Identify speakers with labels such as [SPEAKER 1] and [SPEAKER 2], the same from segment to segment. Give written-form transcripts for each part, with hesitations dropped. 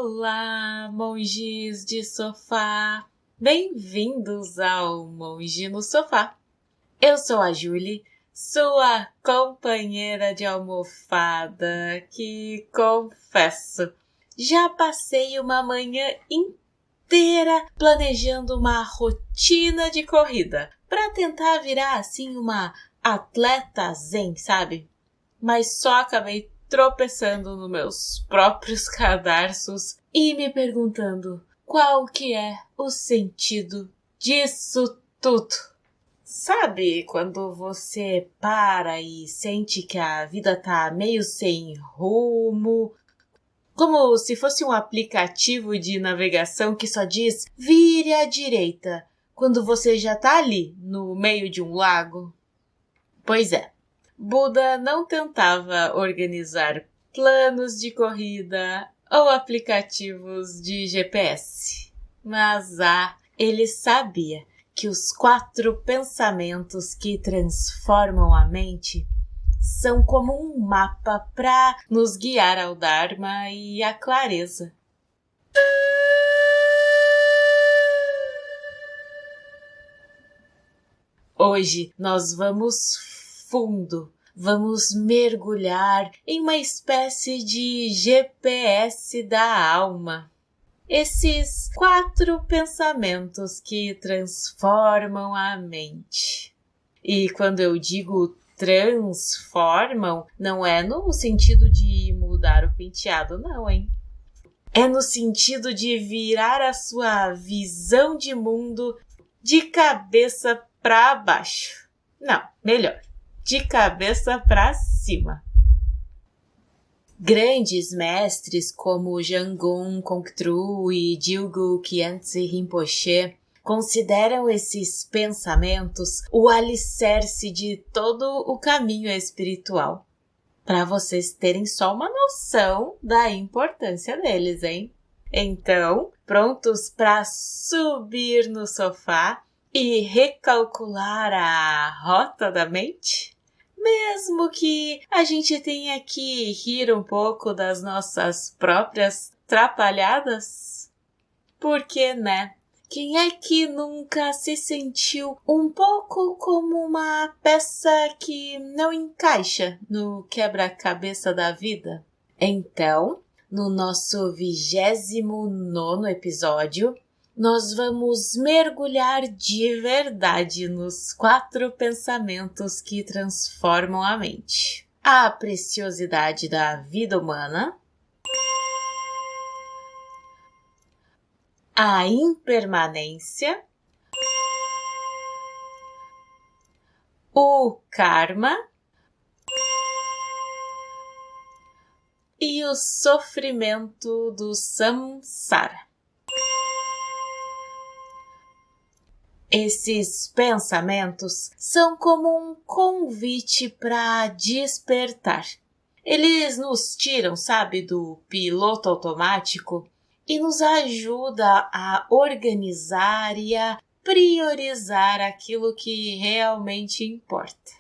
[SPEAKER 1] Olá, monges de sofá! Bem-vindos ao Monge no Sofá. Eu sou a Julie, sua companheira de almofada, que, confesso, já passei uma manhã inteira planejando uma rotina de corrida para tentar virar assim uma atleta zen, sabe? Mas só acabei tropeçando nos meus próprios cadarços e me perguntando qual que é o sentido disso tudo. Sabe quando você para e sente que a vida tá meio sem rumo, como se fosse um aplicativo de navegação que só diz vire à direita, quando você já tá ali, no meio de um lago? Pois é. Buda não tentava organizar planos de corrida ou aplicativos de GPS, mas ele sabia que os 4 pensamentos que transformam a mente são como um mapa para nos guiar ao Dharma e à clareza. Hoje nós vamos fundo, vamos mergulhar em uma espécie de GPS da alma. Esses 4 pensamentos que transformam a mente. E quando eu digo transformam, não é no sentido de mudar o penteado, não, hein? É no sentido de virar a sua visão de mundo de cabeça para baixo. Não, melhor. De cabeça para cima. Grandes mestres como Jamgon Kongtrul e Dilgo Khyentse Rinpoche consideram esses pensamentos o alicerce de todo o caminho espiritual. Para vocês terem só uma noção da importância deles, hein? Então, prontos para subir no sofá e recalcular a rota da mente? Mesmo que a gente tenha que rir um pouco das nossas próprias trapalhadas? Porque, né? Quem é que nunca se sentiu um pouco como uma peça que não encaixa no quebra-cabeça da vida? Então, no nosso 29º episódio, nós vamos mergulhar de verdade nos 4 pensamentos que transformam a mente. A preciosidade da vida humana, a impermanência, o karma e o sofrimento do samsara. Esses pensamentos são como um convite para despertar. Eles nos tiram, sabe, do piloto automático e nos ajudam a organizar e a priorizar aquilo que realmente importa.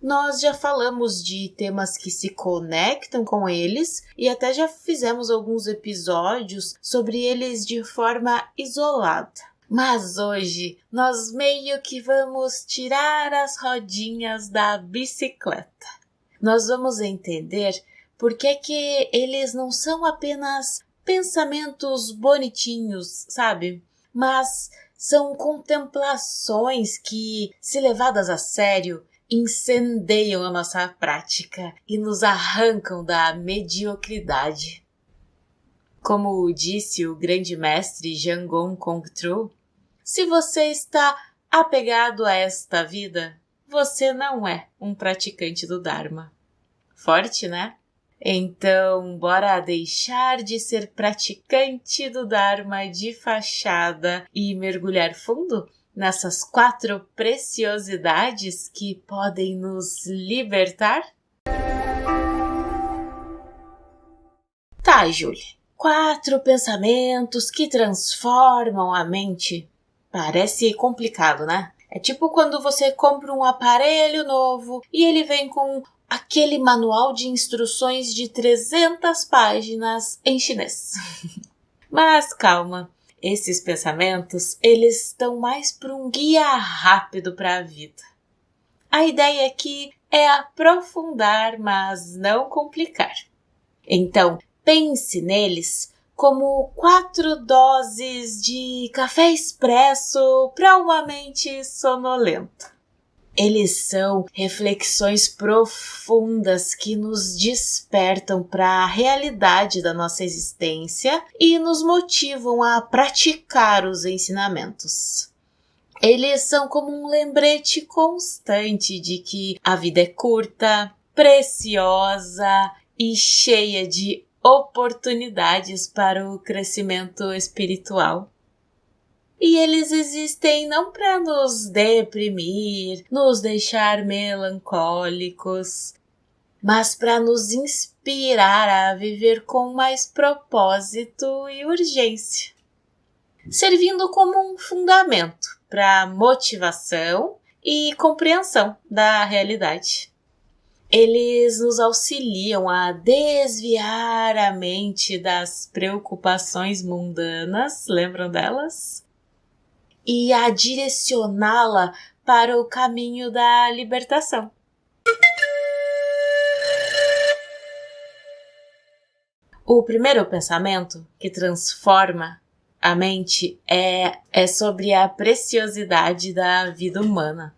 [SPEAKER 1] Nós já falamos de temas que se conectam com eles e até já fizemos alguns episódios sobre eles de forma isolada. Mas hoje nós meio que vamos tirar as rodinhas da bicicleta. Nós vamos entender por que eles não são apenas pensamentos bonitinhos, sabe? Mas são contemplações que, se levadas a sério, incendeiam a nossa prática e nos arrancam da mediocridade. Como disse o grande mestre Jamgon Kongtrul, se você está apegado a esta vida, você não é um praticante do Dharma. Forte, né? Então, bora deixar de ser praticante do Dharma de fachada e mergulhar fundo nessas 4 preciosidades que podem nos libertar? Tá, Julie. 4 pensamentos que transformam a mente. Parece complicado, né? É tipo quando você compra um aparelho novo e ele vem com aquele manual de instruções de 300 páginas em chinês. Mas calma, esses pensamentos, eles estão mais para um guia rápido para a vida. A ideia aqui é aprofundar, mas não complicar. Então, pense neles como 4 doses de café expresso para uma mente sonolenta. Eles são reflexões profundas que nos despertam para a realidade da nossa existência e nos motivam a praticar os ensinamentos. Eles são como um lembrete constante de que a vida é curta, preciosa e cheia de oportunidades para o crescimento espiritual. E eles existem não para nos deprimir, nos deixar melancólicos, mas para nos inspirar a viver com mais propósito e urgência, servindo como um fundamento para motivação e compreensão da realidade. Eles nos auxiliam a desviar a mente das preocupações mundanas, lembram delas? E a direcioná-la para o caminho da libertação. O primeiro pensamento que transforma a mente é sobre a preciosidade da vida humana.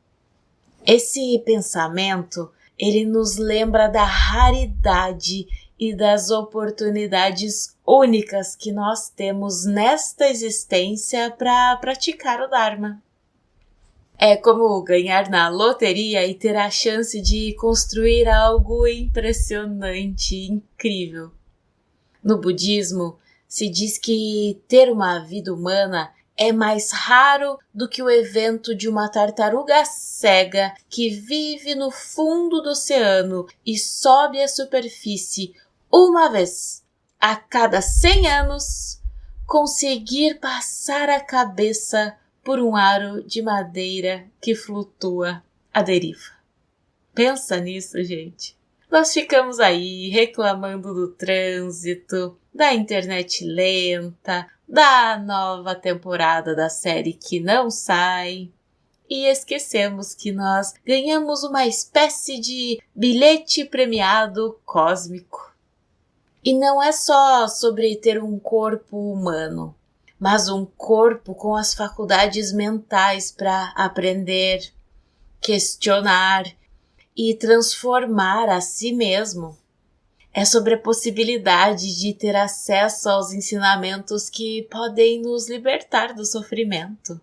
[SPEAKER 1] Esse pensamento, ele nos lembra da raridade e das oportunidades únicas que nós temos nesta existência para praticar o Dharma. É como ganhar na loteria e ter a chance de construir algo impressionante, incrível. No budismo, se diz que ter uma vida humana é mais raro do que o evento de uma tartaruga cega que vive no fundo do oceano e sobe à superfície uma vez a cada 100 anos, conseguir passar a cabeça por um aro de madeira que flutua à deriva. Pensa nisso, gente. Nós ficamos aí reclamando do trânsito, da internet lenta, da nova temporada da série que não sai, e esquecemos que nós ganhamos uma espécie de bilhete premiado cósmico. E não é só sobre ter um corpo humano, mas um corpo com as faculdades mentais para aprender, questionar e transformar a si mesmo. É sobre a possibilidade de ter acesso aos ensinamentos que podem nos libertar do sofrimento.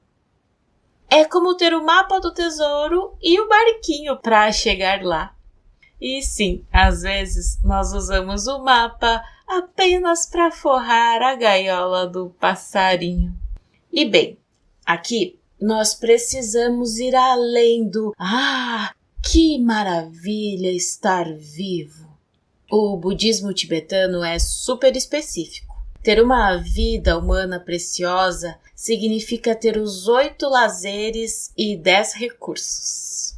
[SPEAKER 1] É como ter o mapa do tesouro e o barquinho para chegar lá. E sim, às vezes nós usamos o mapa apenas para forrar a gaiola do passarinho. E bem, aqui nós precisamos ir além do que maravilha estar vivo. O budismo tibetano é super específico. Ter uma vida humana preciosa significa ter os 8 lazeres e 10 recursos.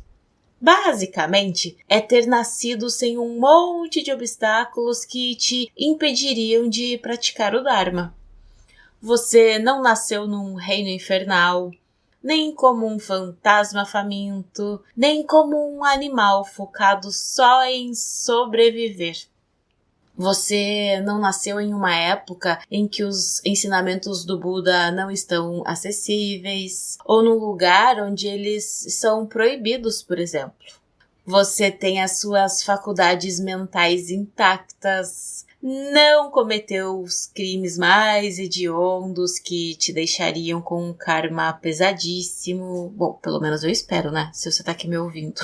[SPEAKER 1] Basicamente, é ter nascido sem um monte de obstáculos que te impediriam de praticar o Dharma. Você não nasceu num reino infernal, nem como um fantasma faminto, nem como um animal focado só em sobreviver. Você não nasceu em uma época em que os ensinamentos do Buda não estão acessíveis, ou num lugar onde eles são proibidos, por exemplo. Você tem as suas faculdades mentais intactas, não cometeu os crimes mais hediondos que te deixariam com um karma pesadíssimo. Bom, pelo menos eu espero, né? Se você tá aqui me ouvindo.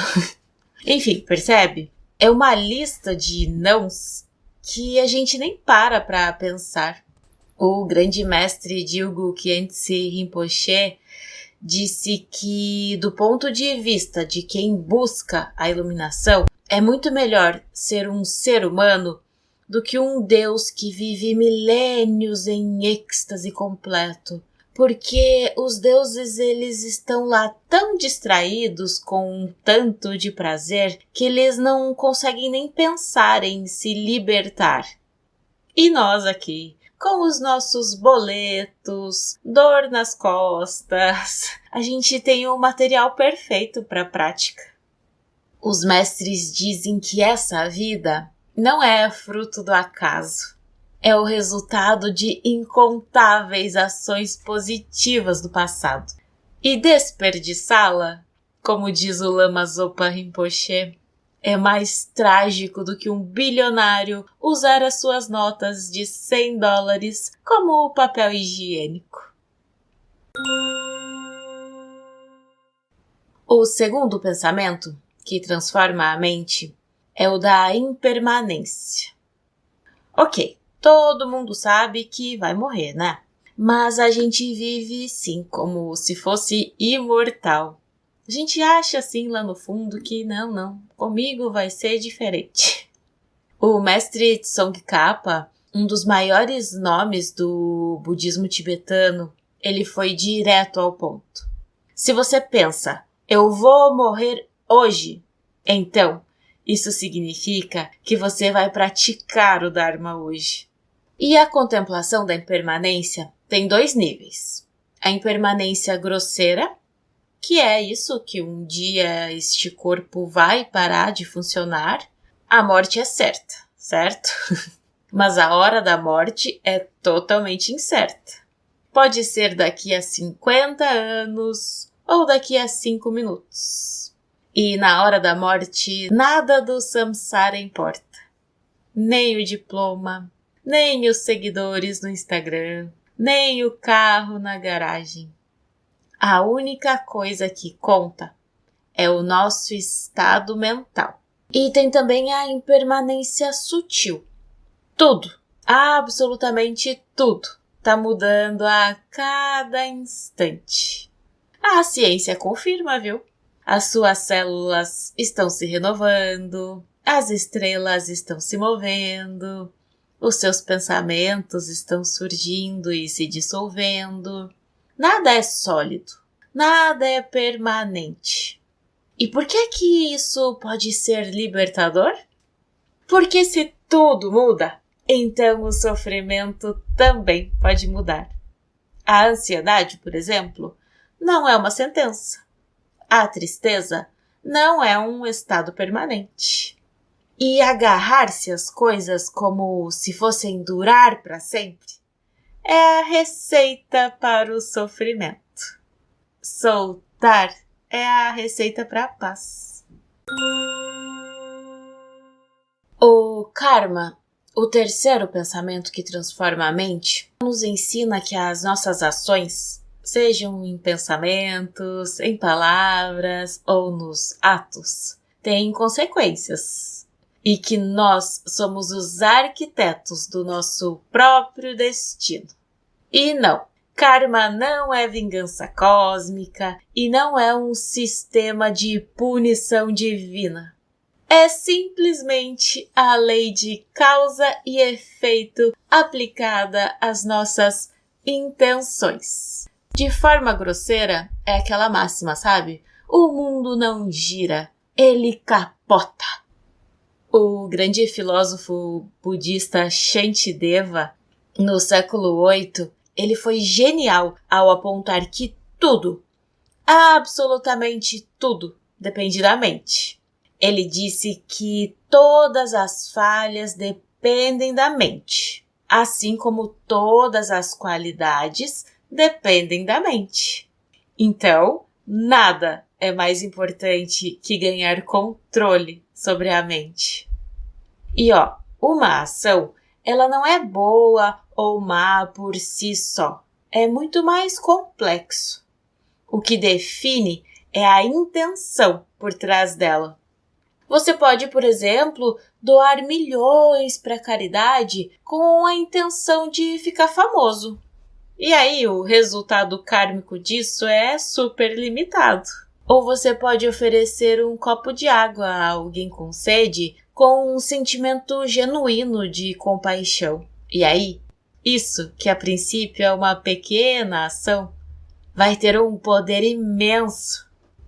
[SPEAKER 1] Enfim, percebe? É uma lista de nãos que a gente nem para pensar. O grande mestre Dilgo Khyentse Rinpoche disse que, do ponto de vista de quem busca a iluminação, é muito melhor ser um ser humano do que um Deus que vive milênios em êxtase completo, porque os deuses eles estão lá tão distraídos com um tanto de prazer que eles não conseguem nem pensar em se libertar. E nós aqui, com os nossos boletos, dor nas costas, a gente tem o material perfeito para a prática. Os mestres dizem que essa vida não é fruto do acaso. É o resultado de incontáveis ações positivas do passado. E desperdiçá-la, como diz o Lama Zopa Rinpoche, é mais trágico do que um bilionário usar as suas notas de $100 como papel higiênico. O segundo pensamento, que transforma a mente, é o da impermanência. Ok. Todo mundo sabe que vai morrer, né? Mas a gente vive, sim, como se fosse imortal. A gente acha, assim, lá no fundo que não, comigo vai ser diferente. O mestre Tsongkhapa, um dos maiores nomes do budismo tibetano, ele foi direto ao ponto. Se você pensa, eu vou morrer hoje, então isso significa que você vai praticar o Dharma hoje. E a contemplação da impermanência tem 2 níveis. A impermanência grosseira, que é isso, que um dia este corpo vai parar de funcionar. A morte é certa, certo? Mas a hora da morte é totalmente incerta. Pode ser daqui a 50 anos ou daqui a 5 minutos. E na hora da morte, nada do samsara importa. Nem o diploma, nem os seguidores no Instagram, nem o carro na garagem. A única coisa que conta é o nosso estado mental. E tem também a impermanência sutil. Tudo, absolutamente tudo, está mudando a cada instante. A ciência confirma, viu? As suas células estão se renovando, as estrelas estão se movendo, os seus pensamentos estão surgindo e se dissolvendo. Nada é sólido, nada é permanente. E por que isso pode ser libertador? Porque se tudo muda, então o sofrimento também pode mudar. A ansiedade, por exemplo, não é uma sentença. A tristeza não é um estado permanente. E agarrar-se às coisas como se fossem durar para sempre é a receita para o sofrimento. Soltar é a receita para a paz. O karma, o terceiro pensamento que transforma a mente, nos ensina que as nossas ações, sejam em pensamentos, em palavras ou nos atos, têm consequências. E que nós somos os arquitetos do nosso próprio destino. E não, karma não é vingança cósmica e não é um sistema de punição divina. É simplesmente a lei de causa e efeito aplicada às nossas intenções. De forma grosseira, é aquela máxima, sabe? O mundo não gira, ele capota. O grande filósofo budista Shantideva, no século VIII, ele foi genial ao apontar que tudo, absolutamente tudo, depende da mente. Ele disse que todas as falhas dependem da mente, assim como todas as qualidades dependem da mente. Então, nada é mais importante que ganhar controle sobre a mente. E uma ação, ela não é boa ou má por si só. É muito mais complexo. O que define é a intenção por trás dela. Você pode, por exemplo, doar milhões para caridade com a intenção de ficar famoso. E aí, o resultado kármico disso é super limitado. Ou você pode oferecer um copo de água a alguém com sede com um sentimento genuíno de compaixão. E aí, Isso, que a princípio é uma pequena ação, vai ter um poder imenso.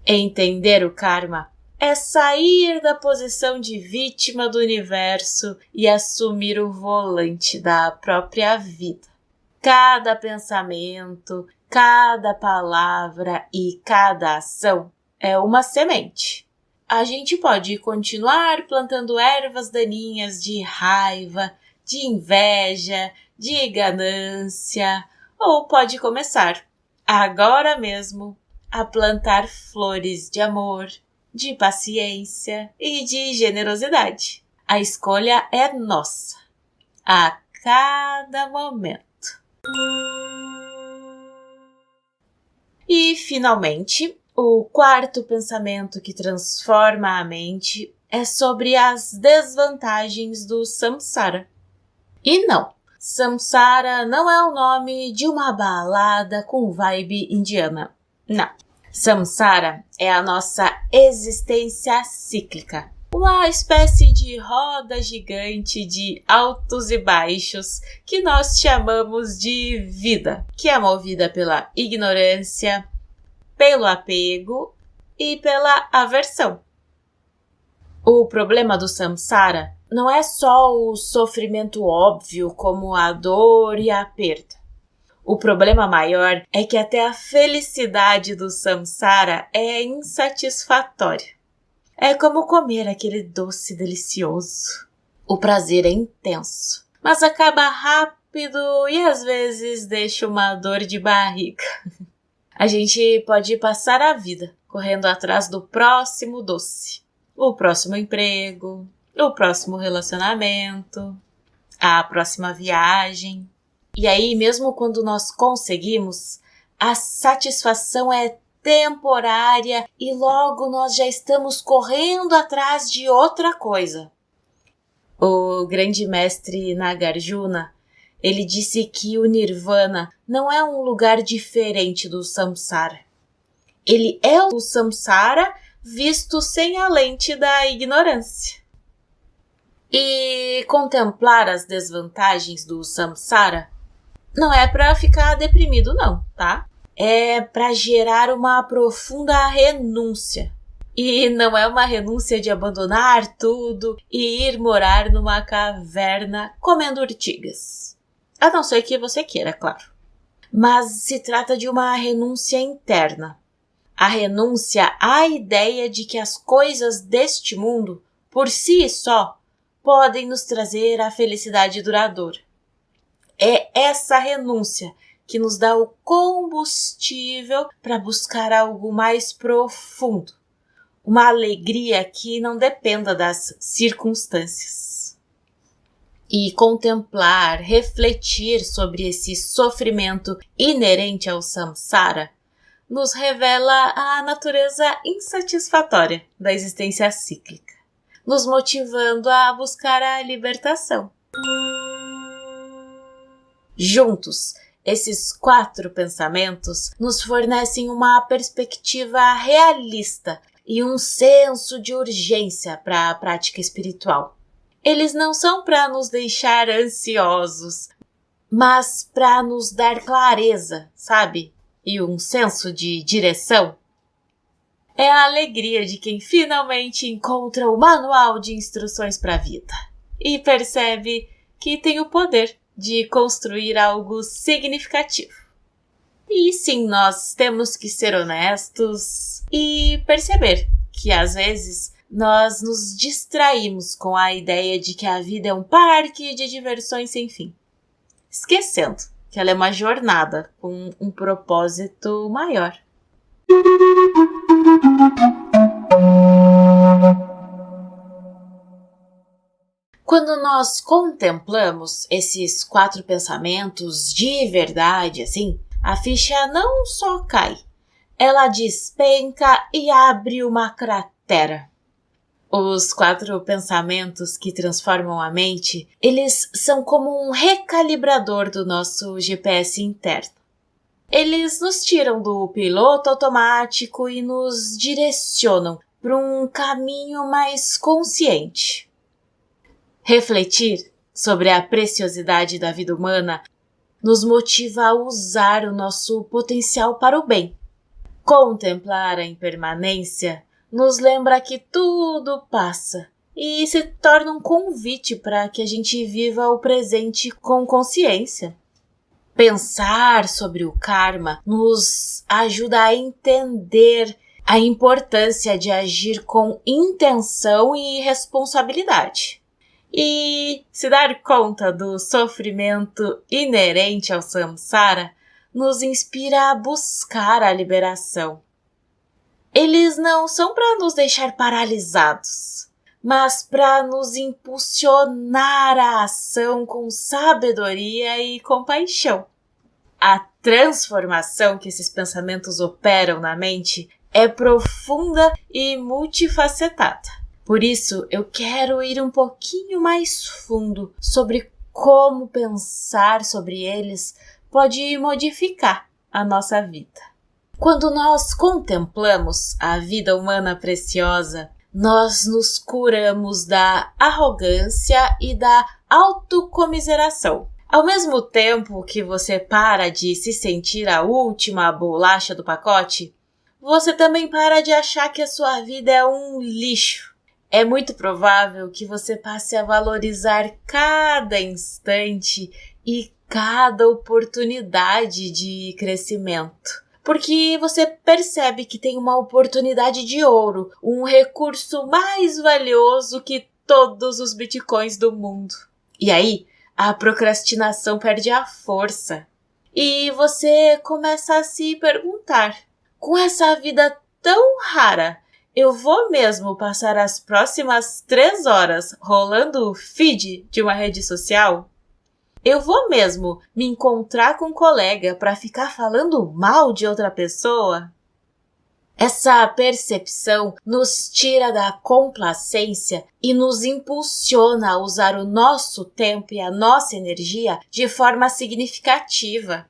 [SPEAKER 1] Entender o karma é sair da posição de vítima do universo e assumir o volante da própria vida. Cada pensamento, cada palavra e cada ação é uma semente. A gente pode continuar plantando ervas daninhas de raiva, de inveja, de ganância, ou pode começar, agora mesmo, a plantar flores de amor, de paciência e de generosidade. A escolha é nossa, a cada momento. E, finalmente, o quarto pensamento que transforma a mente é sobre as desvantagens do samsara. E não, samsara não é o nome de uma balada com vibe indiana. Não. Samsara é a nossa existência cíclica. Uma espécie de roda gigante de altos e baixos que nós chamamos de vida, que é movida pela ignorância, pelo apego e pela aversão. O problema do samsara não é só o sofrimento óbvio, como a dor e a perda. O problema maior é que até a felicidade do samsara é insatisfatória. É como comer aquele doce delicioso. O prazer é intenso, mas acaba rápido e às vezes deixa uma dor de barriga. A gente pode passar a vida correndo atrás do próximo doce, o próximo emprego, o próximo relacionamento, a próxima viagem. E aí, mesmo quando nós conseguimos, a satisfação é temporária e logo nós já estamos correndo atrás de outra coisa. O grande mestre Nagarjuna, ele disse que o Nirvana não é um lugar diferente do samsara. Ele é o samsara visto sem a lente da ignorância. E contemplar as desvantagens do samsara não é para ficar deprimido não, tá? É para gerar uma profunda renúncia. E não é uma renúncia de abandonar tudo e ir morar numa caverna comendo urtigas. A não ser que você queira, claro. Mas se trata de uma renúncia interna. A renúncia à ideia de que as coisas deste mundo, por si só, podem nos trazer a felicidade duradoura. É essa renúncia que nos dá o combustível para buscar algo mais profundo. Uma alegria que não dependa das circunstâncias. E contemplar, refletir sobre esse sofrimento inerente ao samsara nos revela a natureza insatisfatória da existência cíclica, nos motivando a buscar a libertação. Juntos, esses 4 pensamentos nos fornecem uma perspectiva realista e um senso de urgência para a prática espiritual. Eles não são para nos deixar ansiosos, mas para nos dar clareza, sabe? E um senso de direção. É a alegria de quem finalmente encontra o manual de instruções para a vida e percebe que tem o poder de construir algo significativo. E sim, nós temos que ser honestos e perceber que às vezes nós nos distraímos com a ideia de que a vida é um parque de diversões sem fim, esquecendo que ela é uma jornada com um propósito maior. Quando nós contemplamos esses 4 pensamentos de verdade, assim, a ficha não só cai, ela despenca e abre uma cratera. Os 4 pensamentos que transformam a mente, eles são como um recalibrador do nosso GPS interno. Eles nos tiram do piloto automático e nos direcionam para um caminho mais consciente. Refletir sobre a preciosidade da vida humana nos motiva a usar o nosso potencial para o bem. Contemplar a impermanência nos lembra que tudo passa e se torna um convite para que a gente viva o presente com consciência. Pensar sobre o karma nos ajuda a entender a importância de agir com intenção e responsabilidade. E se dar conta do sofrimento inerente ao samsara nos inspira a buscar a liberação. Eles não são para nos deixar paralisados, mas para nos impulsionar à ação com sabedoria e compaixão. A transformação que esses pensamentos operam na mente é profunda e multifacetada. Por isso, eu quero ir um pouquinho mais fundo sobre como pensar sobre eles pode modificar a nossa vida. Quando nós contemplamos a vida humana preciosa, nós nos curamos da arrogância e da autocomiseração. Ao mesmo tempo que você para de se sentir a última bolacha do pacote, você também para de achar que a sua vida é um lixo. É muito provável que você passe a valorizar cada instante e cada oportunidade de crescimento. Porque você percebe que tem uma oportunidade de ouro, um recurso mais valioso que todos os bitcoins do mundo. E aí, a procrastinação perde a força. E você começa a se perguntar, com essa vida tão rara, eu vou mesmo passar as próximas 3 horas rolando o feed de uma rede social? Eu vou mesmo me encontrar com um colega para ficar falando mal de outra pessoa? Essa percepção nos tira da complacência e nos impulsiona a usar o nosso tempo e a nossa energia de forma significativa.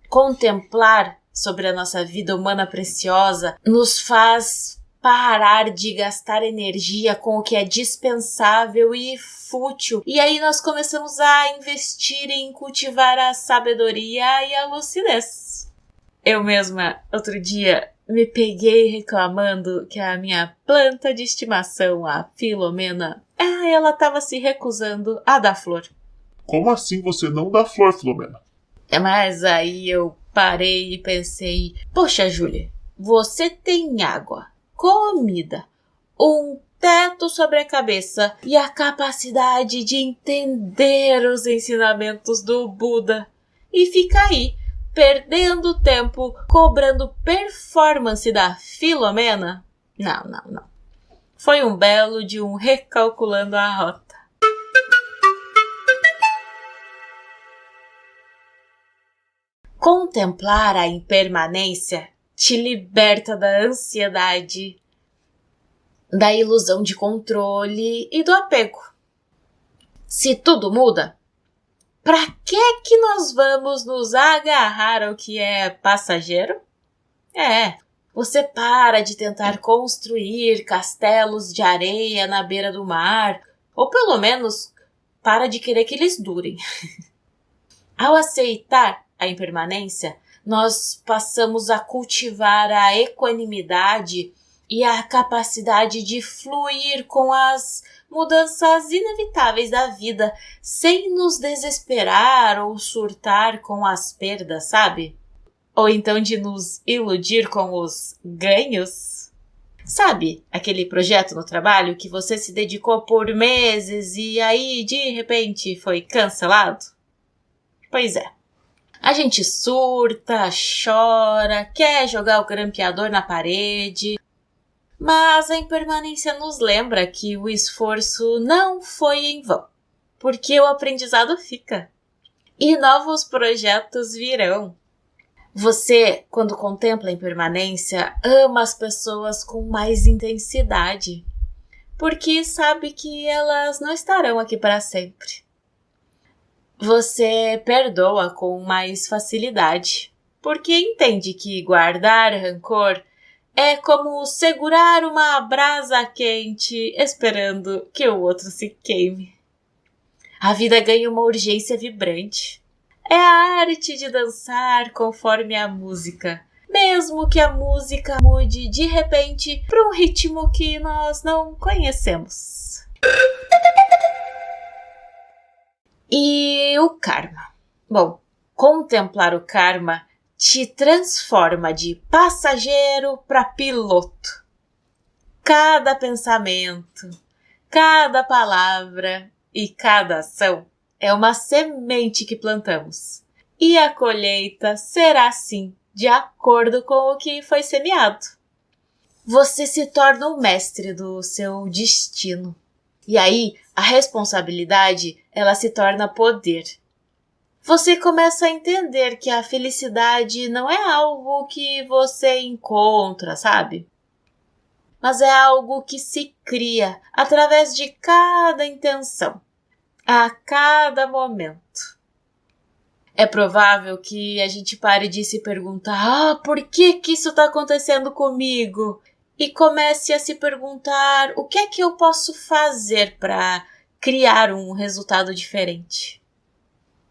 [SPEAKER 1] Contemplar sobre a nossa vida humana preciosa nos faz parar de gastar energia com o que é dispensável e fútil. E aí nós começamos a investir em cultivar a sabedoria e a lucidez. Eu mesma, outro dia, me peguei reclamando que a minha planta de estimação, a Filomena, ela estava se recusando a dar flor.
[SPEAKER 2] Como assim você não dá flor, Filomena?
[SPEAKER 1] Mas aí eu parei e pensei, poxa, Júlia, você tem água, comida, um teto sobre a cabeça e a capacidade de entender os ensinamentos do Buda. E fica aí, perdendo tempo, cobrando performance da Filomena? Não. Foi um belo de um recalculando a rota. Contemplar a impermanência te liberta da ansiedade, da ilusão de controle e do apego. Se tudo muda, pra que nós vamos nos agarrar ao que é passageiro? Você para de tentar construir castelos de areia na beira do mar, ou pelo menos para de querer que eles durem. Ao aceitar a impermanência, nós passamos a cultivar a equanimidade e a capacidade de fluir com as mudanças inevitáveis da vida, sem nos desesperar ou surtar com as perdas, sabe? Ou então de nos iludir com os ganhos. Sabe aquele projeto no trabalho que você se dedicou por meses e aí, de repente, foi cancelado? Pois é. A gente surta, chora, quer jogar o grampeador na parede. Mas a impermanência nos lembra que o esforço não foi em vão, porque o aprendizado fica. E novos projetos virão. Você, quando contempla a impermanência, ama as pessoas com mais intensidade, porque sabe que elas não estarão aqui para sempre. Você perdoa com mais facilidade, porque entende que guardar rancor é como segurar uma brasa quente esperando que o outro se queime. A vida ganha uma urgência vibrante. é a arte de dançar conforme a música, mesmo que a música mude de repente para um ritmo que nós não conhecemos. E o karma? Bom, contemplar o karma te transforma de passageiro para piloto. Cada pensamento, cada palavra e cada ação é uma semente que plantamos. E a colheita será assim, de acordo com o que foi semeado. Você se torna o mestre do seu destino. E aí, a responsabilidade, ela se torna poder. Você começa a entender que a felicidade não é algo que você encontra, sabe? Mas é algo que se cria através de cada intenção, a cada momento. É provável que a gente pare de se perguntar, por que isso está acontecendo comigo? E comece a se perguntar, o que é que eu posso fazer para criar um resultado diferente?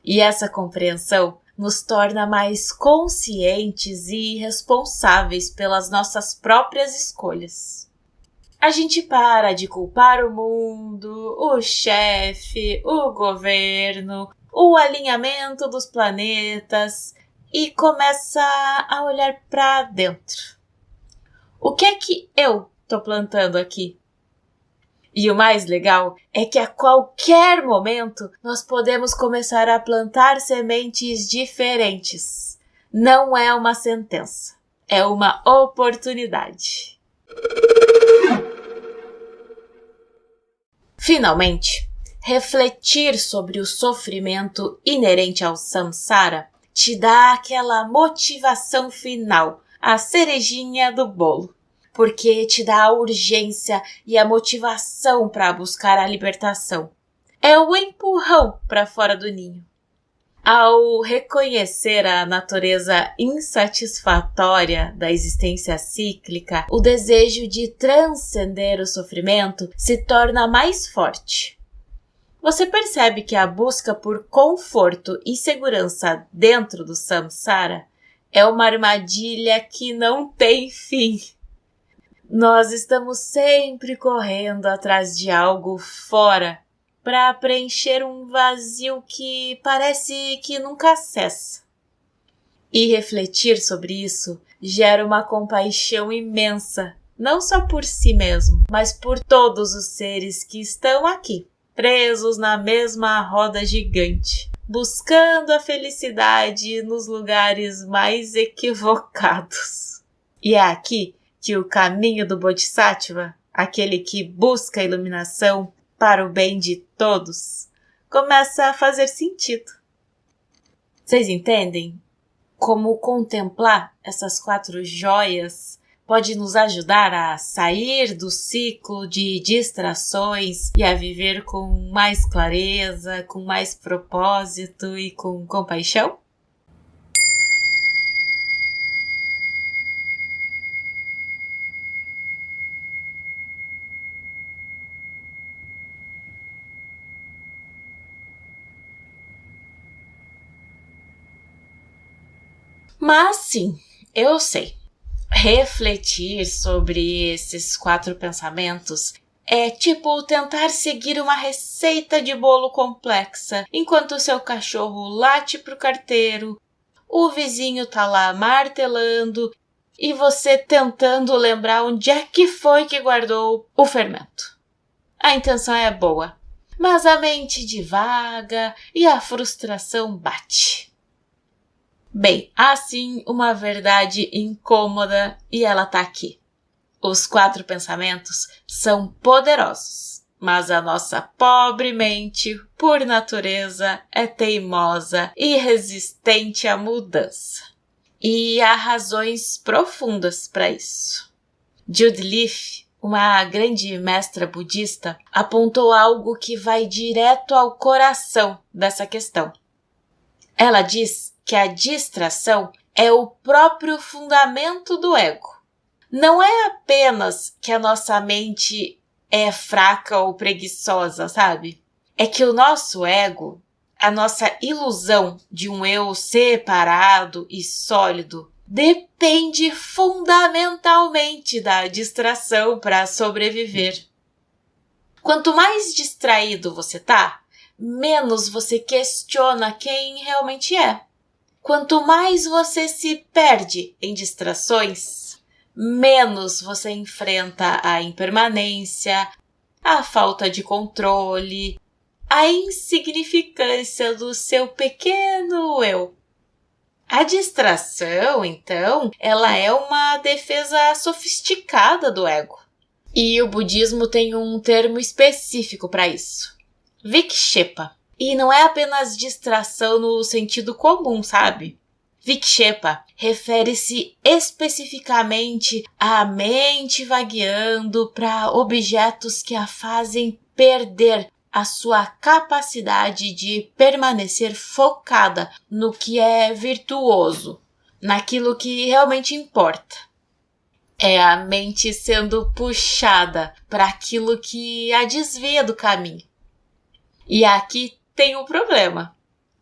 [SPEAKER 1] E essa compreensão nos torna mais conscientes e responsáveis pelas nossas próprias escolhas. A gente para de culpar o mundo, o chefe, o governo, o alinhamento dos planetas e começa a olhar para dentro. O que é que eu tô plantando aqui? E o mais legal é que a qualquer momento nós podemos começar a plantar sementes diferentes. Não é uma sentença, é uma oportunidade. Finalmente, refletir sobre o sofrimento inerente ao samsara te dá aquela motivação final, a cerejinha do bolo. Porque te dá a urgência e a motivação para buscar a libertação. É o empurrão para fora do ninho. Ao reconhecer a natureza insatisfatória da existência cíclica, o desejo de transcender o sofrimento se torna mais forte. Você percebe que a busca por conforto e segurança dentro do samsara é uma armadilha que não tem fim. Nós estamos sempre correndo atrás de algo fora para preencher um vazio que parece que nunca cessa. E refletir sobre isso gera uma compaixão imensa, não só por si mesmo, mas por todos os seres que estão aqui, presos na mesma roda gigante, buscando a felicidade nos lugares mais equivocados. E é aqui que o caminho do Bodhisattva, aquele que busca a iluminação para o bem de todos, começa a fazer sentido. Vocês entendem como contemplar essas 4 joias pode nos ajudar a sair do ciclo de distrações e a viver com mais clareza, com mais propósito e com compaixão? Mas sim, eu sei. Refletir sobre esses 4 pensamentos é tipo tentar seguir uma receita de bolo complexa, enquanto o seu cachorro late pro carteiro, o vizinho tá lá martelando e você tentando lembrar onde é que foi que guardou o fermento. A intenção é boa, mas a mente divaga e a frustração bate. Bem, há sim uma verdade incômoda e ela tá aqui. Os 4 pensamentos são poderosos, mas a nossa pobre mente, por natureza, é teimosa e resistente à mudança. E há razões profundas para isso. Jude Leaf, uma grande mestra budista, apontou algo que vai direto ao coração dessa questão. Ela diz que a distração é o próprio fundamento do ego. Não é apenas que a nossa mente é fraca ou preguiçosa, sabe? É que o nosso ego, a nossa ilusão de um eu separado e sólido depende fundamentalmente da distração para sobreviver. Quanto mais distraído você tá, menos você questiona quem realmente é. Quanto mais você se perde em distrações, menos você enfrenta a impermanência, a falta de controle, a insignificância do seu pequeno eu. A distração, então, ela é uma defesa sofisticada do ego. E o budismo tem um termo específico para isso: vikshepa. E não é apenas distração no sentido comum, sabe? Vikshepa refere-se especificamente à mente vagueando para objetos que a fazem perder a sua capacidade de permanecer focada no que é virtuoso, naquilo que realmente importa. É a mente sendo puxada para aquilo que a desvia do caminho. E aqui tem um problema.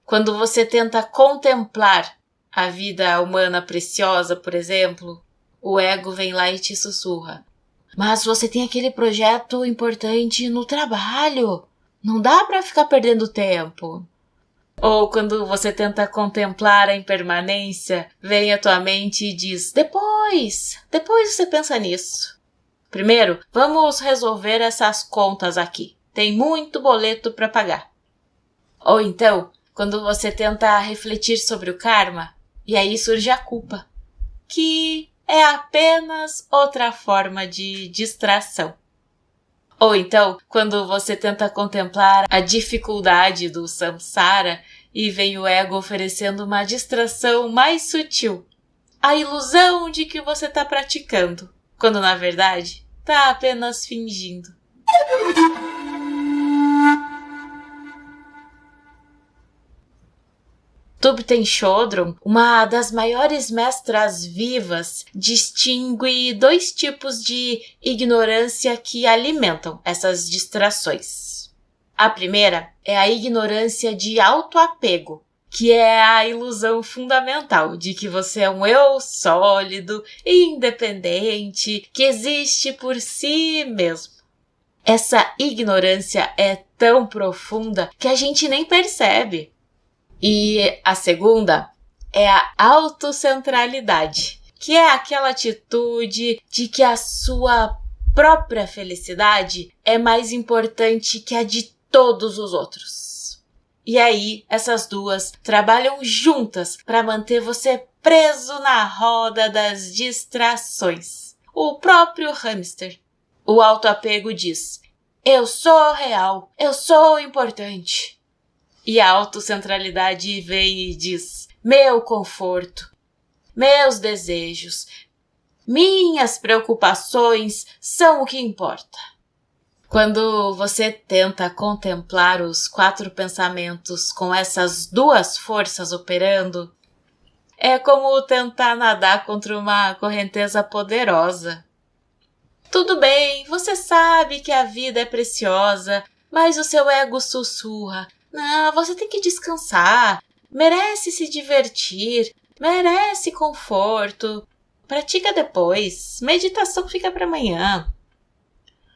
[SPEAKER 1] Quando você tenta contemplar a vida humana preciosa, por exemplo, o ego vem lá e te sussurra: mas você tem aquele projeto importante no trabalho. Não dá para ficar perdendo tempo. Ou quando você tenta contemplar a impermanência, vem a tua mente e diz: depois você pensa nisso. Primeiro, vamos resolver essas contas aqui. Tem muito boleto para pagar. Ou então, quando você tenta refletir sobre o karma, e aí surge a culpa, que é apenas outra forma de distração. Ou então, quando você tenta contemplar a dificuldade do samsara e vem o ego oferecendo uma distração mais sutil, a ilusão de que você está praticando, quando na verdade está apenas fingindo. Thubten Chodron, uma das maiores mestras vivas, distingue dois tipos de ignorância que alimentam essas distrações. A primeira é a ignorância de autoapego, que é a ilusão fundamental de que você é um eu sólido e independente, que existe por si mesmo. Essa ignorância é tão profunda que a gente nem percebe. E a segunda é a autocentralidade, que é aquela atitude de que a sua própria felicidade é mais importante que a de todos os outros. E aí, essas duas trabalham juntas para manter você preso na roda das distrações. O próprio hamster. O autoapego diz: eu sou real, eu sou importante. E a autocentralidade vem e diz: meu conforto, meus desejos, minhas preocupações são o que importa. Quando você tenta contemplar os 4 pensamentos com essas duas forças operando, é como tentar nadar contra uma correnteza poderosa. Tudo bem, você sabe que a vida é preciosa, mas o seu ego sussurra: não, você tem que descansar, merece se divertir, merece conforto, pratica depois, meditação fica para amanhã.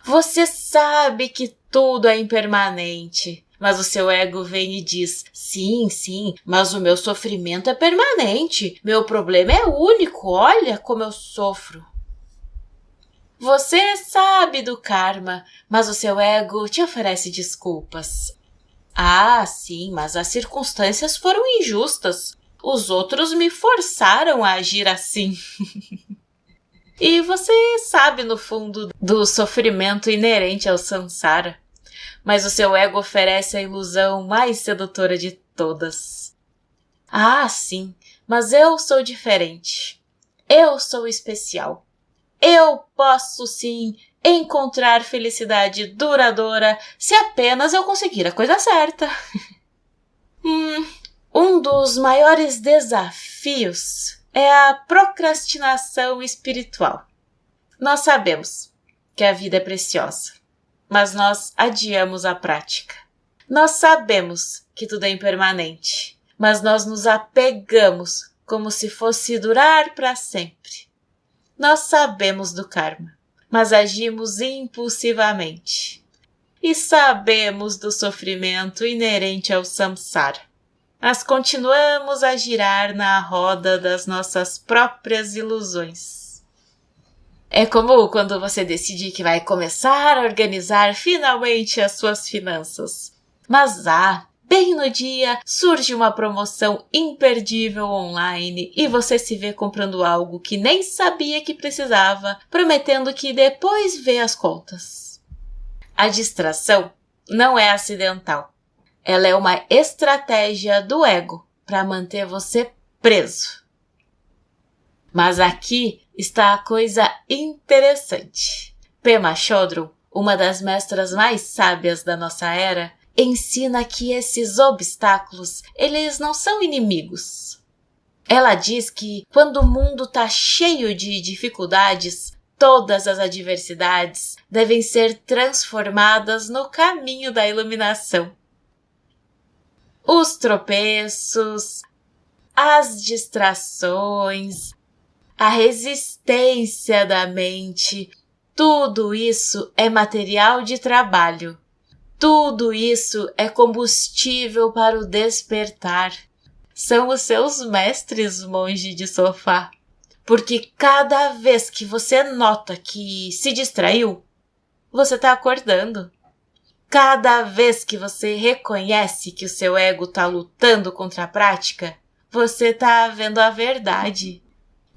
[SPEAKER 1] Você sabe que tudo é impermanente, mas o seu ego vem e diz: sim, mas o meu sofrimento é permanente, meu problema é único, olha como eu sofro. Você sabe do karma, mas o seu ego te oferece desculpas. Ah, sim, mas as circunstâncias foram injustas. Os outros me forçaram a agir assim. E você sabe no fundo do sofrimento inerente ao samsara, mas o seu ego oferece a ilusão mais sedutora de todas. Ah, sim, mas eu sou diferente. Eu sou especial. Eu posso sim encontrar felicidade duradoura se apenas eu conseguir a coisa certa. Um dos maiores desafios é a procrastinação espiritual. Nós sabemos que a vida é preciosa, mas nós adiamos a prática. Nós sabemos que tudo é impermanente, mas nós nos apegamos como se fosse durar para sempre. Nós sabemos do karma, mas agimos impulsivamente. E sabemos do sofrimento inerente ao samsara, mas continuamos a girar na roda das nossas próprias ilusões. É como quando você decide que vai começar a organizar finalmente as suas finanças. Mas bem no dia, surge uma promoção imperdível online e você se vê comprando algo que nem sabia que precisava, prometendo que depois vê as contas. A distração não é acidental. Ela é uma estratégia do ego para manter você preso. Mas aqui está a coisa interessante. Pema Chodron, uma das mestras mais sábias da nossa era, ensina que esses obstáculos, eles não são inimigos. Ela diz que quando o mundo está cheio de dificuldades, todas as adversidades devem ser transformadas no caminho da iluminação. Os tropeços, as distrações, a resistência da mente, tudo isso é material de trabalho. Tudo isso é combustível para o despertar. São os seus mestres, monge de sofá. Porque cada vez que você nota que se distraiu, você está acordando. Cada vez que você reconhece que o seu ego está lutando contra a prática, você está vendo a verdade.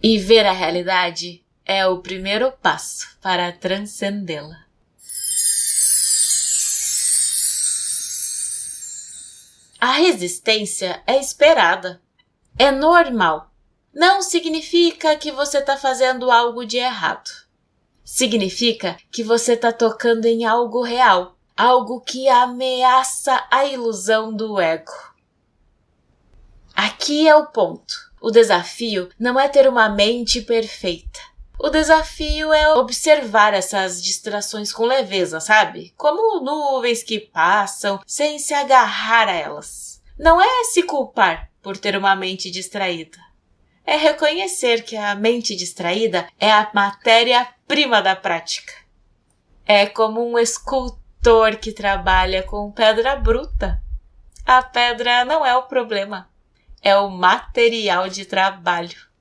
[SPEAKER 1] E ver a realidade é o primeiro passo para transcendê-la. A resistência é esperada. É normal. Não significa que você está fazendo algo de errado. Significa que você está tocando em algo real, algo que ameaça a ilusão do ego. Aqui é o ponto. O desafio não é ter uma mente perfeita. O desafio é observar essas distrações com leveza, sabe? Como nuvens que passam sem se agarrar a elas. Não é se culpar por ter uma mente distraída. É reconhecer que a mente distraída é a matéria-prima da prática. É como um escultor que trabalha com pedra bruta. A pedra não é o problema, é o material de trabalho.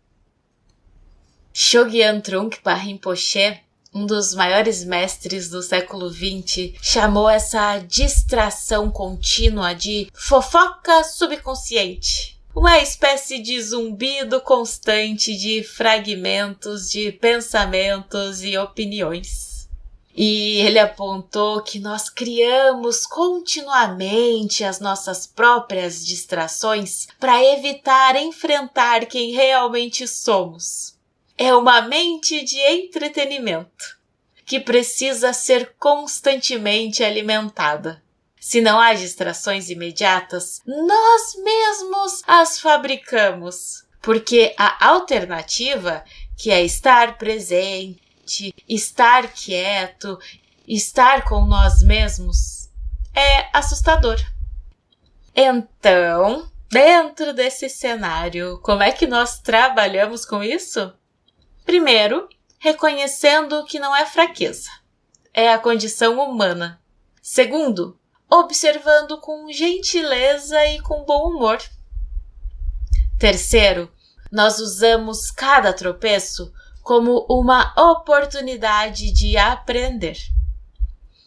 [SPEAKER 1] Chogyam Trungpa Rinpoche, um dos maiores mestres do século XX, chamou essa distração contínua de fofoca subconsciente. Uma espécie de zumbido constante de fragmentos de pensamentos e opiniões. E ele apontou que nós criamos continuamente as nossas próprias distrações para evitar enfrentar quem realmente somos. É uma mente de entretenimento que precisa ser constantemente alimentada. Se não há distrações imediatas, nós mesmos as fabricamos, porque a alternativa, que é estar presente, estar quieto, estar com nós mesmos, é assustador. Então, dentro desse cenário, como é que nós trabalhamos com isso? Primeiro, reconhecendo que não é fraqueza, é a condição humana. Segundo, observando com gentileza e com bom humor. Terceiro, nós usamos cada tropeço como uma oportunidade de aprender.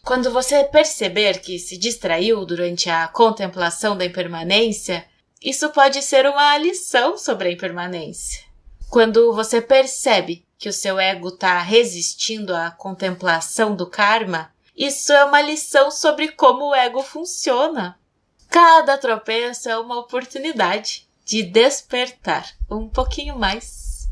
[SPEAKER 1] Quando você perceber que se distraiu durante a contemplação da impermanência, isso pode ser uma lição sobre a impermanência. Quando você percebe que o seu ego está resistindo à contemplação do karma, isso é uma lição sobre como o ego funciona. Cada tropeço é uma oportunidade de despertar um pouquinho mais.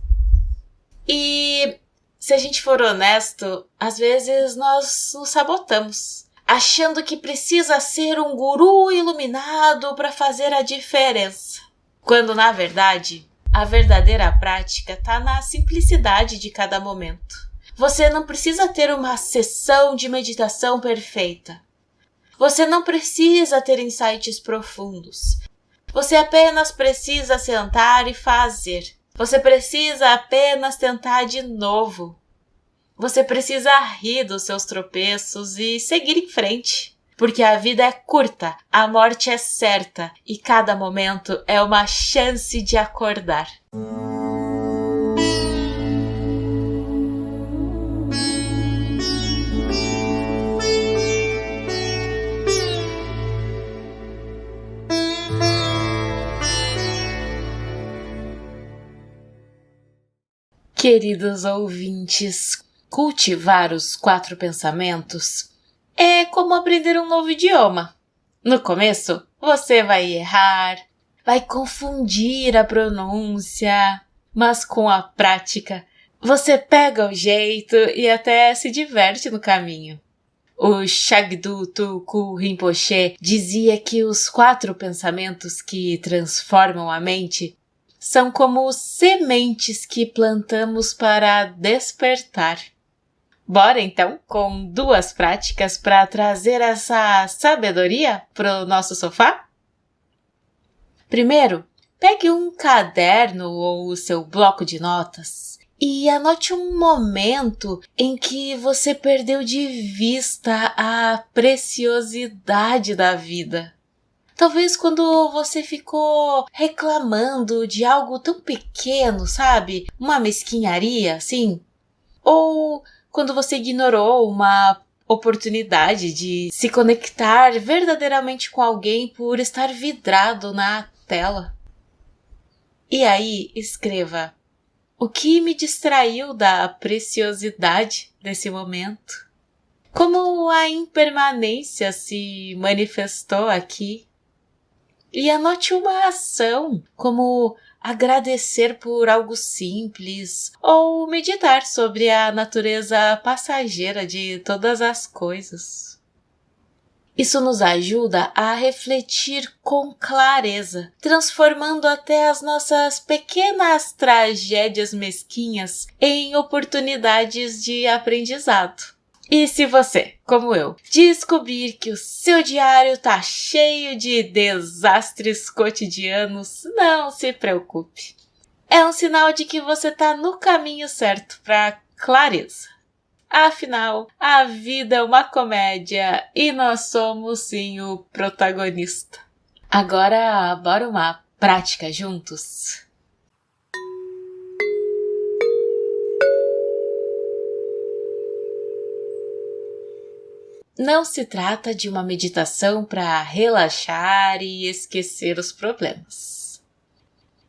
[SPEAKER 1] E se a gente for honesto, às vezes nós nos sabotamos, achando que precisa ser um guru iluminado para fazer a diferença. Quando, na verdade, a verdadeira prática está na simplicidade de cada momento. Você não precisa ter uma sessão de meditação perfeita. Você não precisa ter insights profundos. Você apenas precisa sentar e fazer. Você precisa apenas tentar de novo. Você precisa rir dos seus tropeços e seguir em frente. Porque a vida é curta, a morte é certa e cada momento é uma chance de acordar. Queridos ouvintes, cultivar os 4 pensamentos é como aprender um novo idioma. No começo, você vai errar, vai confundir a pronúncia, mas com a prática, você pega o jeito e até se diverte no caminho. O Shagdu Tulku Rinpoche dizia que os 4 pensamentos que transformam a mente são como sementes que plantamos para despertar. Bora então com 2 práticas para trazer essa sabedoria para o nosso sofá? Primeiro, pegue um caderno ou o seu bloco de notas e anote um momento em que você perdeu de vista a preciosidade da vida. Talvez quando você ficou reclamando de algo tão pequeno, sabe? Uma mesquinharia, assim. Ou quando você ignorou uma oportunidade de se conectar verdadeiramente com alguém por estar vidrado na tela. E aí, escreva: o que me distraiu da preciosidade desse momento? Como a impermanência se manifestou aqui? E anote uma ação, como agradecer por algo simples ou meditar sobre a natureza passageira de todas as coisas. Isso nos ajuda a refletir com clareza, transformando até as nossas pequenas tragédias mesquinhas em oportunidades de aprendizado. E se você, como eu, descobrir que o seu diário tá cheio de desastres cotidianos, não se preocupe. É um sinal de que você tá no caminho certo para clareza. Afinal, a vida é uma comédia e nós somos sim o protagonista. Agora, bora uma prática juntos? Não se trata de uma meditação para relaxar e esquecer os problemas.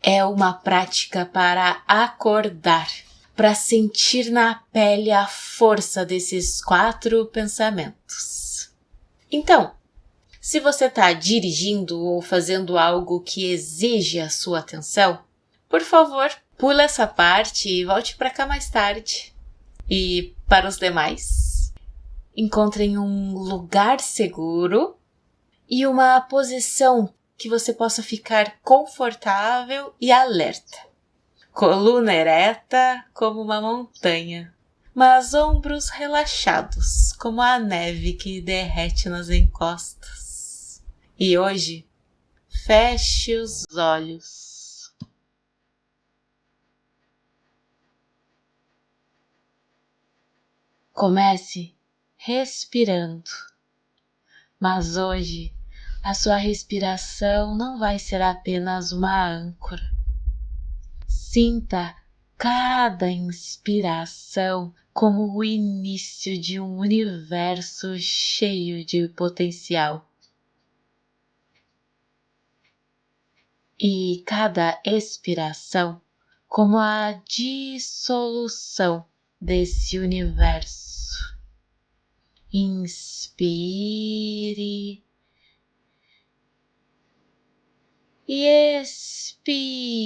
[SPEAKER 1] É uma prática para acordar, para sentir na pele a força desses 4 pensamentos. Então, se você está dirigindo ou fazendo algo que exige a sua atenção, por favor, pula essa parte e volte para cá mais tarde. E para os demais, encontrem um lugar seguro e uma posição que você possa ficar confortável e alerta. Coluna ereta como uma montanha, mas ombros relaxados como a neve que derrete nas encostas. E hoje, feche os olhos. Comece respirando, mas hoje a sua respiração não vai ser apenas uma âncora. Sinta cada inspiração como o início de um universo cheio de potencial. E cada expiração como a dissolução desse universo. Inspire e expire.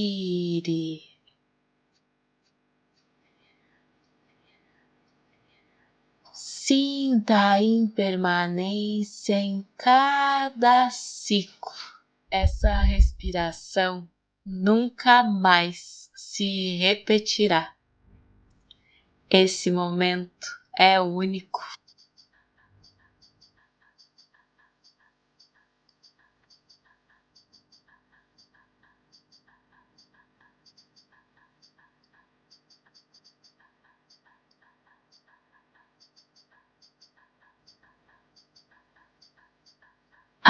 [SPEAKER 1] Sinta a impermanência em cada ciclo. Essa respiração nunca mais se repetirá. Esse momento é único.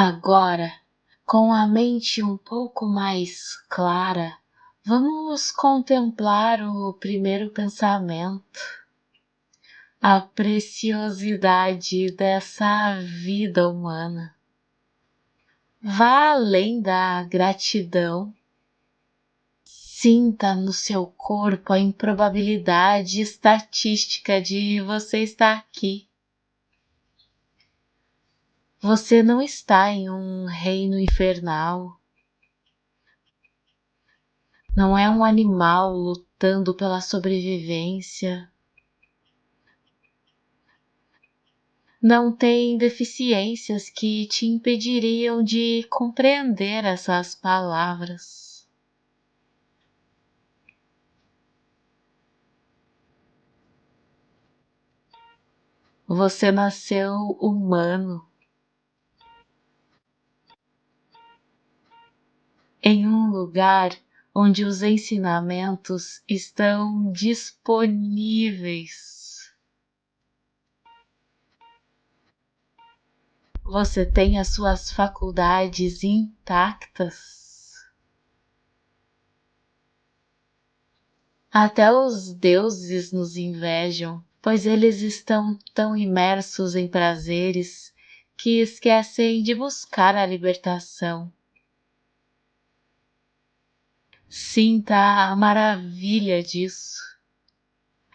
[SPEAKER 1] Agora, com a mente um pouco mais clara, vamos contemplar o primeiro pensamento, a preciosidade dessa vida humana. Vá além da gratidão. Sinta no seu corpo a improbabilidade estatística de você estar aqui. Você não está em um reino infernal. Não é um animal lutando pela sobrevivência. Não tem deficiências que te impediriam de compreender essas palavras. Você nasceu humano em um lugar onde os ensinamentos estão disponíveis. Você tem as suas faculdades intactas. Até os deuses nos invejam, pois eles estão tão imersos em prazeres que esquecem de buscar a libertação. Sinta a maravilha disso.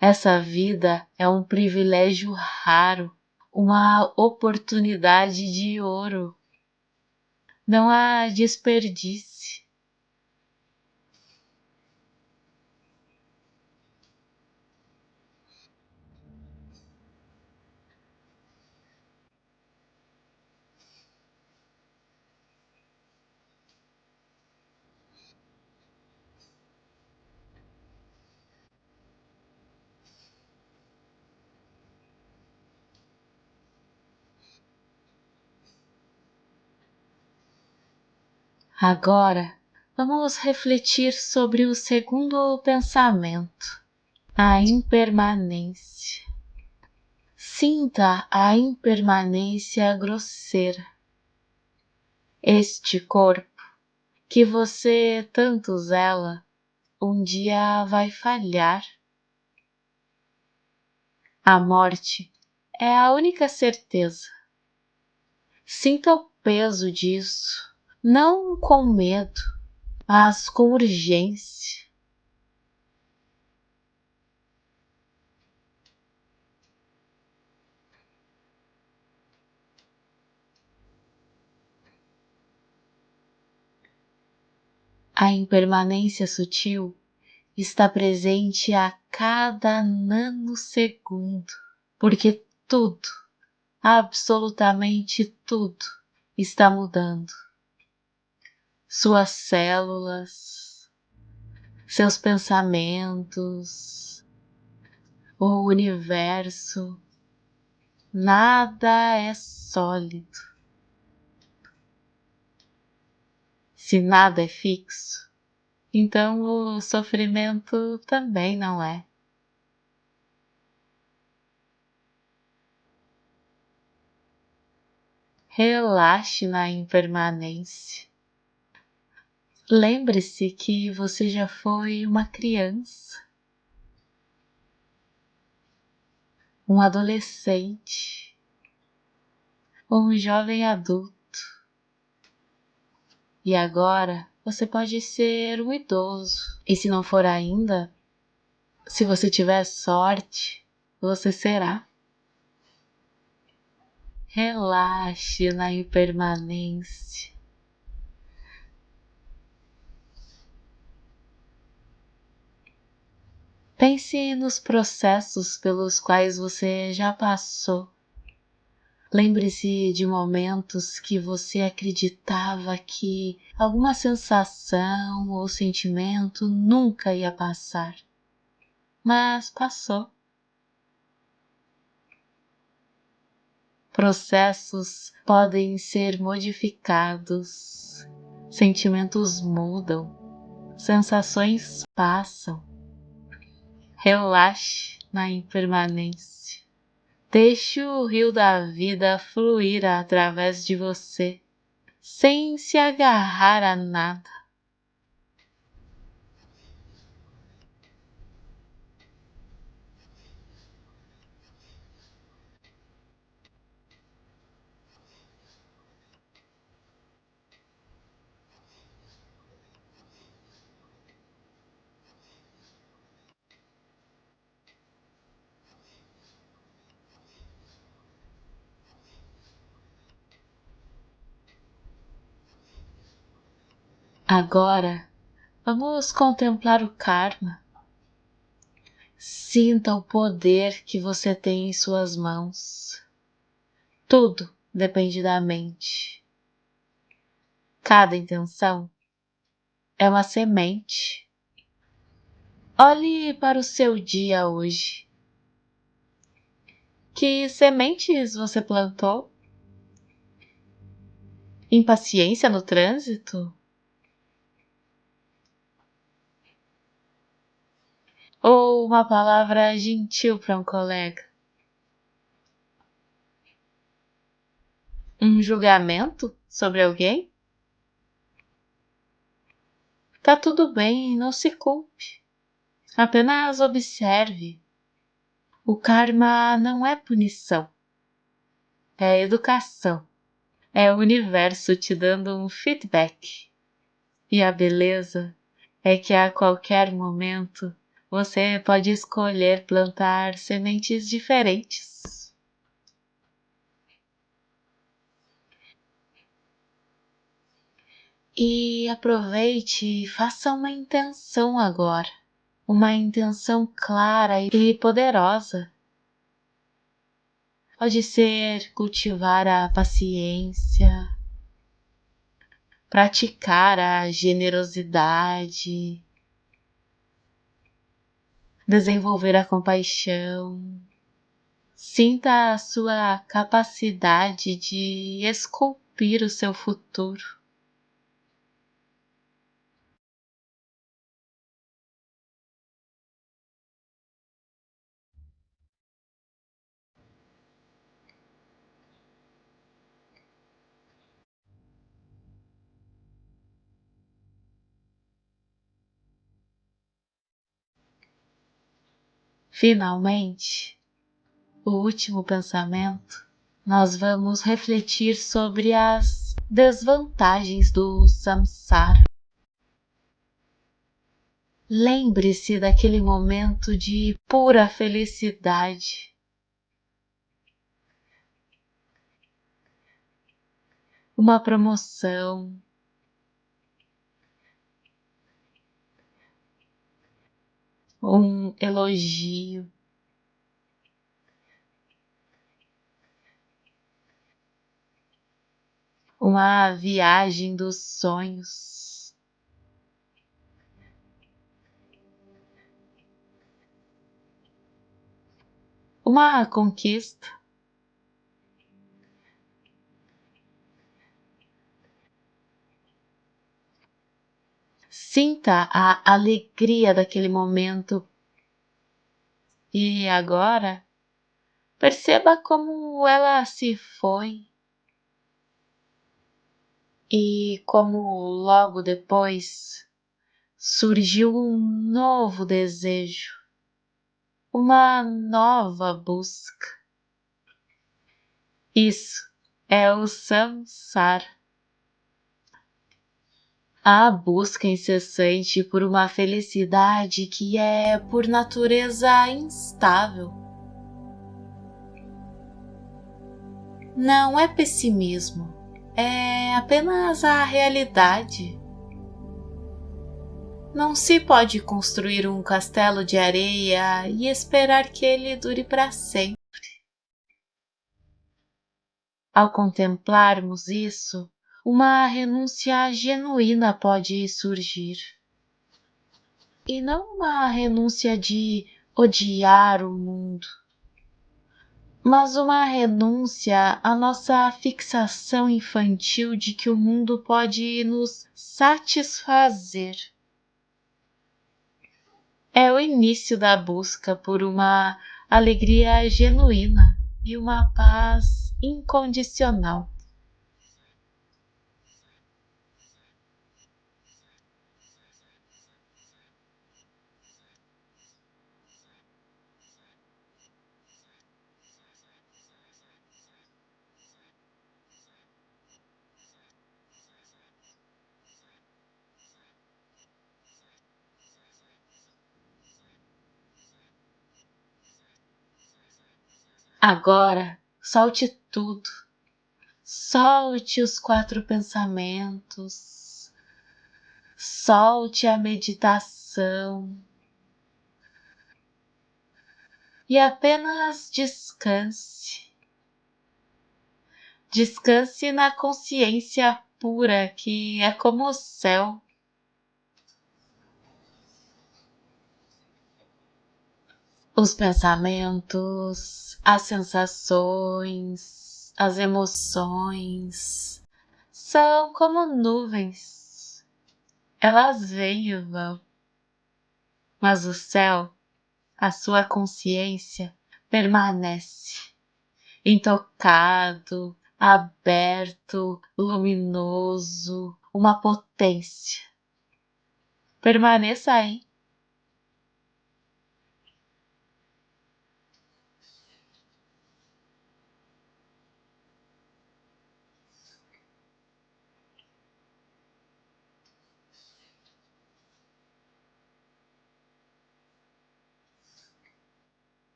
[SPEAKER 1] Essa vida é um privilégio raro, uma oportunidade de ouro. Não há desperdício. Agora, vamos refletir sobre o segundo pensamento, a impermanência. Sinta a impermanência grosseira. Este corpo, que você tanto zela, um dia vai falhar. A morte é a única certeza. Sinta o peso disso, não com medo, mas com urgência. A impermanência sutil está presente a cada nanosegundo, porque tudo, absolutamente tudo, está mudando. Suas células, seus pensamentos, o universo, nada é sólido. Se nada é fixo, então o sofrimento também não é. Relaxe na impermanência. Lembre-se que você já foi uma criança, um adolescente, um jovem adulto. E agora você pode ser um idoso. E se não for ainda, se você tiver sorte, você será. Relaxe na impermanência. Pense nos processos pelos quais você já passou. Lembre-se de momentos que você acreditava que alguma sensação ou sentimento nunca ia passar, mas passou. Processos podem ser modificados, sentimentos mudam, sensações passam. Relaxe na impermanência. Deixe o rio da vida fluir através de você. sem se agarrar a nada. Agora, vamos contemplar o karma. Sinta o poder que você tem em suas mãos. Tudo depende da mente. Cada intenção é uma semente. Olhe para o seu dia hoje. Que sementes você plantou? Impaciência no trânsito? Ou uma palavra gentil para um colega? Um julgamento sobre alguém? Tá tudo bem, não se culpe. Apenas observe. O karma não é punição. É educação. É o universo te dando um feedback. E a beleza é que a qualquer momento você pode escolher plantar sementes diferentes. E aproveite e faça uma intenção agora. Uma intenção clara e poderosa. Pode ser cultivar a paciência, praticar a generosidade, desenvolver a compaixão. Sinta a sua capacidade de esculpir o seu futuro. Finalmente, o último pensamento, nós vamos refletir sobre as desvantagens do samsara. Lembre-se daquele momento de pura felicidade. Uma promoção, um elogio, uma viagem dos sonhos. Uma conquista. Sinta a alegria daquele momento. E agora, perceba como ela se foi. E como logo depois surgiu um novo desejo, uma nova busca. Isso é o samsara. A busca incessante por uma felicidade que é, por natureza, instável. Não é pessimismo, é apenas a realidade. Não se pode construir um castelo de areia e esperar que ele dure para sempre. Ao contemplarmos isso, uma renúncia genuína pode surgir. E não uma renúncia de odiar o mundo, mas uma renúncia à nossa fixação infantil de que o mundo pode nos satisfazer. É o início da busca por uma alegria genuína e uma paz incondicional. Agora, solte tudo. Solte os 4 pensamentos. Solte a meditação. E apenas descanse. Descanse na consciência pura que é como o céu. Os pensamentos, as sensações, as emoções são como nuvens. Elas vêm e vão. Mas o céu, a sua consciência, permanece intocado, aberto, luminoso, uma potência. Permaneça aí.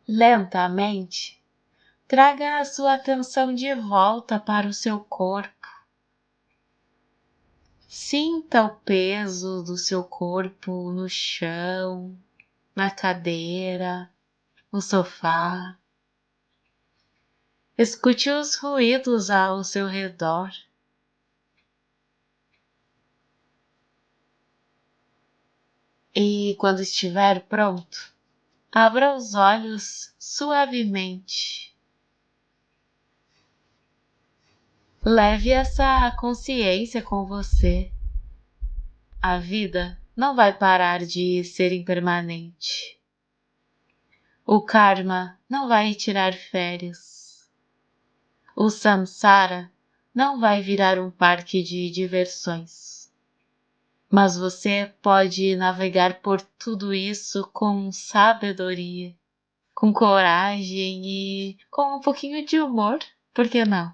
[SPEAKER 1] Lentamente, traga a sua atenção de volta para o seu corpo. Sinta o peso do seu corpo no chão, na cadeira, no sofá. Escute os ruídos ao seu redor. E quando estiver pronto, abra os olhos suavemente. Leve essa consciência com você. A vida não vai parar de ser impermanente. O karma não vai tirar férias. O samsara não vai virar um parque de diversões. Mas você pode navegar por tudo isso com sabedoria, com coragem e com um pouquinho de humor, por que não?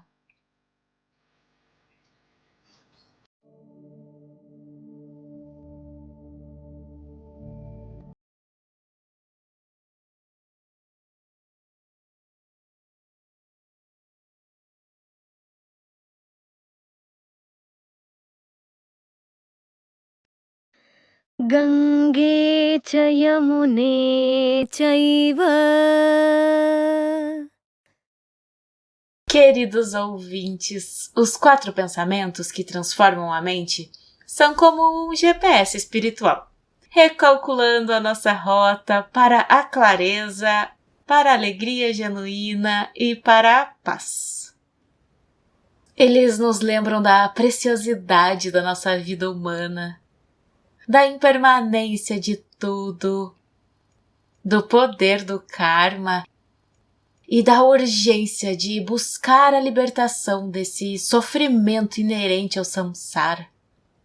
[SPEAKER 3] Gange च यमुने चैव.
[SPEAKER 1] Queridos ouvintes, os 4 pensamentos que transformam a mente são como um GPS espiritual, recalculando a nossa rota para a clareza, para a alegria genuína e para a paz. Eles nos lembram da preciosidade da nossa vida humana, da impermanência de tudo, do poder do karma e da urgência de buscar a libertação desse sofrimento inerente ao samsara.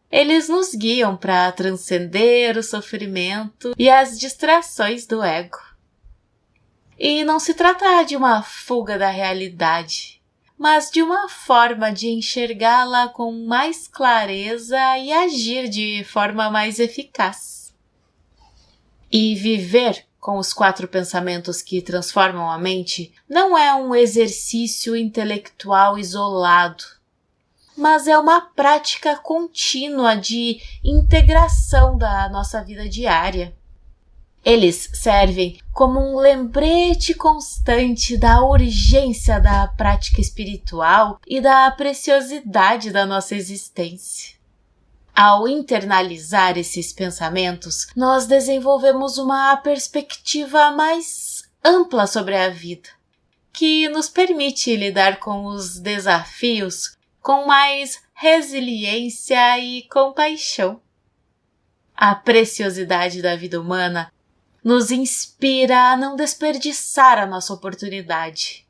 [SPEAKER 1] Eles nos guiam para transcender o sofrimento e as distrações do ego. E não se trata de uma fuga da realidade, mas de uma forma de enxergá-la com mais clareza e agir de forma mais eficaz. E viver com os 4 pensamentos que transformam a mente não é um exercício intelectual isolado, mas é uma prática contínua de integração da nossa vida diária. Eles servem como um lembrete constante da urgência da prática espiritual e da preciosidade da nossa existência. Ao internalizar esses pensamentos, nós desenvolvemos uma perspectiva mais ampla sobre a vida, que nos permite lidar com os desafios com mais resiliência e compaixão. A preciosidade da vida humana nos inspira a não desperdiçar a nossa oportunidade.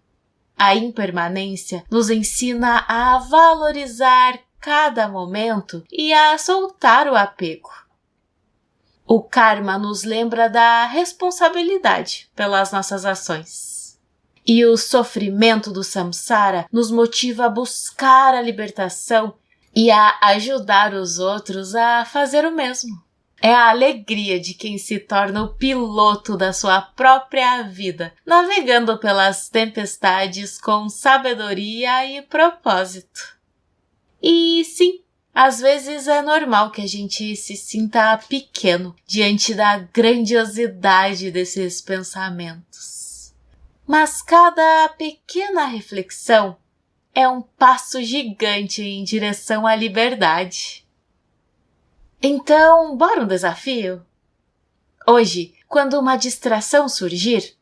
[SPEAKER 1] A impermanência nos ensina a valorizar cada momento e a soltar o apego. O karma nos lembra da responsabilidade pelas nossas ações. E o sofrimento do samsara nos motiva a buscar a libertação e a ajudar os outros a fazer o mesmo. É a alegria de quem se torna o piloto da sua própria vida, navegando pelas tempestades com sabedoria e propósito. E sim, às vezes é normal que a gente se sinta pequeno diante da grandiosidade desses pensamentos. Mas cada pequena reflexão é um passo gigante em direção à liberdade. Então, bora um desafio? Hoje, quando uma distração surgir,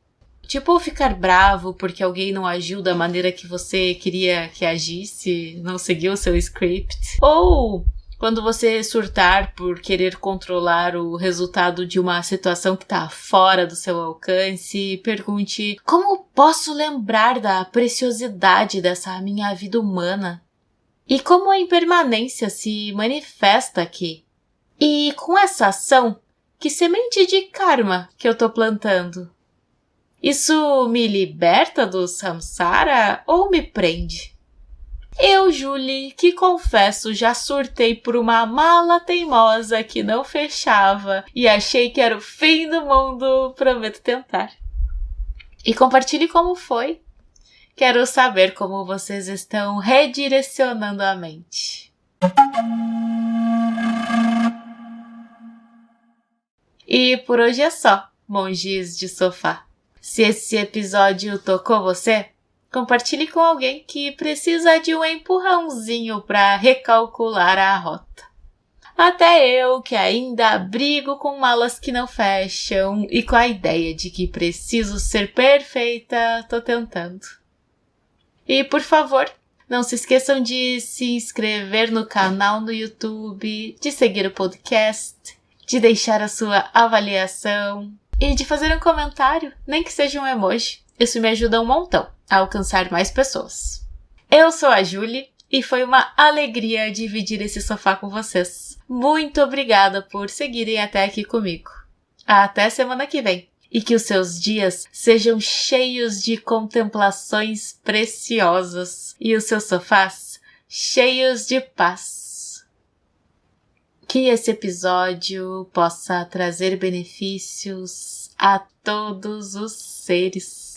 [SPEAKER 1] tipo ficar bravo porque alguém não agiu da maneira que você queria que agisse, não seguiu o seu script, ou quando você surtar por querer controlar o resultado de uma situação que está fora do seu alcance, pergunte: como posso lembrar da preciosidade dessa minha vida humana? E como a impermanência se manifesta aqui? E com essa ação, que semente de karma que eu tô plantando? Isso me liberta do samsara ou me prende? Eu, Julie, que confesso já surtei por uma mala teimosa que não fechava e achei que era o fim do mundo, prometo tentar. E compartilhe como foi. Quero saber como vocês estão redirecionando a mente. E por hoje é só, monges de sofá. Se esse episódio tocou você, compartilhe com alguém que precisa de um empurrãozinho para recalcular a rota. Até eu, que ainda brigo com malas que não fecham e com a ideia de que preciso ser perfeita, tô tentando. E por favor, não se esqueçam de se inscrever no canal no YouTube, de seguir o podcast, de deixar a sua avaliação e de fazer um comentário, nem que seja um emoji. Isso me ajuda um montão a alcançar mais pessoas. Eu sou a Julie e foi uma alegria dividir esse sofá com vocês. Muito obrigada por seguirem até aqui comigo. Até semana que vem. E que os seus dias sejam cheios de contemplações preciosas e os seus sofás cheios de paz. Que esse episódio possa trazer benefícios a todos os seres.